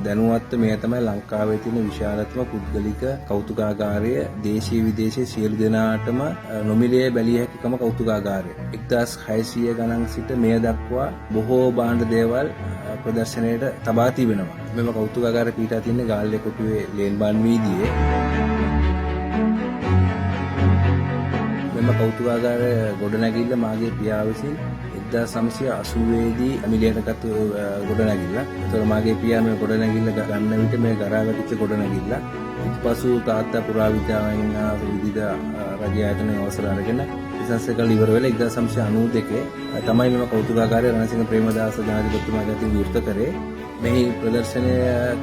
දැනුවත් මේ තමයි ලංකාවේ තියෙන විශාලතම පුද්ගලික කෞතුකාගාරය. දේශීය විදේශීය සියලු දෙනාටම නොමිලේ බැලිය හැකිකම කෞතුකාගාරය. 1600 ගණන් සිට මෙය දක්වා බොහෝ භාණ්ඩ දේවල් ප්‍රදර්ශනයට තබා තිබෙනවා. මෙම කෞතුකාගාරය පිහිටා තියෙන්නේ ගාල්ලේ කොටුවේ ලේන්බාන් වීදියේ. මෙම කෞතුකාගාර ගොඩනැගිල්ල මාගේ පියා විසින් 1980 දී මිලියනකට ගොඩනැගිල්ල. ඒතර මාගේ පියා මේ ගොඩනැගිල්ල ගන්න විට මේ ගරා වැටිච්ච ගොඩනැගිල්ල. ඊපසු තාත්තා පුරාවිද්‍යාවෙන් විවිධ රජ ආයතන අවසර අරගෙන ලිසන්ස් එක ඉවර වෙලා 1992 තමයි මෙම කෞතුකාගාරය රණසිංහ ප්‍රේමදාස ජනාධිපතිතුමා යටින් විවෘත කරේ. මෙහි ප්‍රදර්ශනය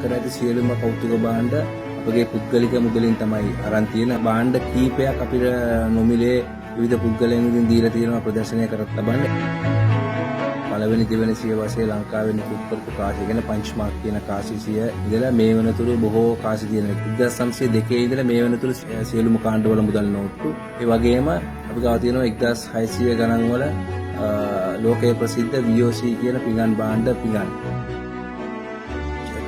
කර ඇති සියලුම කෞතුක භාණ්ඩ අපගේ පුද්ගලික මුදලින් තමයි අරන් තියෙන. භාණ්ඩ කීපයක් අපිට නොමිලේ විවිධ පුද්ගලයන් විසින් දීලා තියෙනවා ප්‍රදර්ශනය කරත් ලබන්නේ. පළවෙනි දෙවෙනි සියවසේ ලංකාවේ නිකුත් කරපු කාසිය ගැන පංචමාර්ක් කියන කාසිය ඉඳලා මේ වෙනතුරු බොහෝ කාසි තියෙන 1902 ඉඳලා මේ වෙනතුරු සියලුම කාණ්ඩවල මුදල් නෝට්ටු ඒ වගේම අපි ගාව තියෙනවා 1600 ගණන් වල ලෝකයේ ප්‍රසිද්ධ VOC කියන පිඟන් භාණ්ඩ පිඟන්.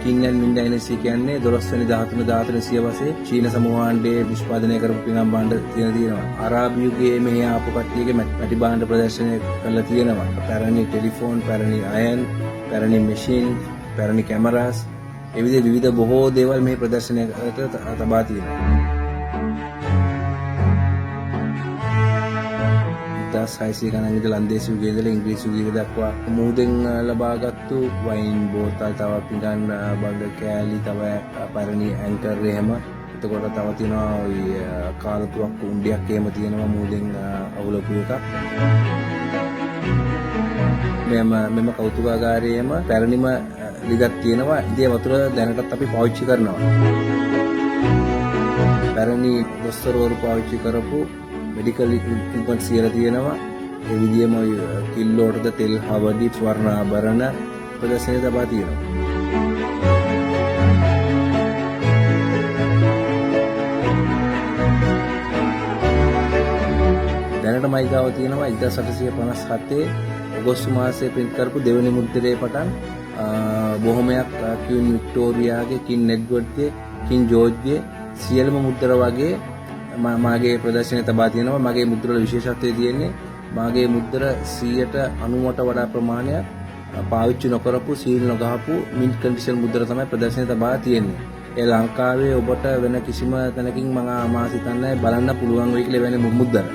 කින් ඇන් මින් ඩයිනස්ටි කියන්නේ 12 වෙනි 13 14 සියවසේ චීන සමූහාණ්ඩයේ නිෂ්පාදනය කරපු පිඟන් භාණ්ඩ තියෙනවා. අරාබි යුගයේ මෙහි ආපු කට්ටියගේ මැටි භාණ්ඩ ප්‍රදර්ශනය කරලා තියෙනවා. පැරණි ටෙලිෆෝන්, පැරණි අයන්, පැරණි මැෂින්, පැරණි කැමරාස්, ඒ විවිධ බොහෝ දේවල් මේ ප්‍රදර්ශනයට තබා තියෙනවා. 1600 ගණන් ඉඳලා ලන්දේසි යුගයේ ඉඳලා ඉංග්‍රීසි යුගය දක්වා මුහුදෙන් ලබාගත්තු වයින් බෝතල්, තව පිඟන් බඩ කෑලි, තව පැරණි ඇන්කර් එහෙම. එතකොට තව තියෙනවා ওই කාලතුවක් කුණ්ඩයක් එහෙම තියෙනවා මුහුදෙන් අවුලපු එකක්. මෙම කෞතුකාගාරයේම පැරණිම ලිදක් තියෙනවා. ඉතින් වතුර දැනටත් අපි පාවිච්චි කරනවා. පැරණි දොස්තරවරු පාවිච්චි කරපු මෙඩිකල් ඉක්විප්මන්ට්ස් කියලා තියෙනවා. ඒ විදිහම කිල්ලෝටද තෙල් හවඩි ස්වර්ණාභරණ ප්‍රදර්ශනයේ තබා තියෙනවා. දැනට මයිගාව තියෙනවා 1857 ඔගෝස්තු මාසයේ print කරපු දෙවෙනි මුද්‍රණයේ පටන් බොහොමයක් කින් වික්ටෝරියාගේ, කින් එඩ්වර්ඩ්ගේ, කින් ජෝර්ජ්ගේ සියලුම මුද්‍ර වගේ මාගේ ප්‍රදර්ශනය තබා තියෙනවා. මගේ මුද්‍රවල විශේෂත්වය තියෙන්නේ මාගේ මුද්‍ර 90ට වඩා ප්‍රමාණයක් පාවිච්චි නොකරපු, සීල් නොගහපු මින්ට් කන්ඩිෂන් මුද්‍ර තමයි ප්‍රදර්ශනය තබා තියෙන්නේ. ඒ ලංකාවේ ඔබට වෙන කිසිම තැනකින් මම හිතන්නේ බලන්න පුළුවන් වෙයි කියලා වෙන මුද්‍ර.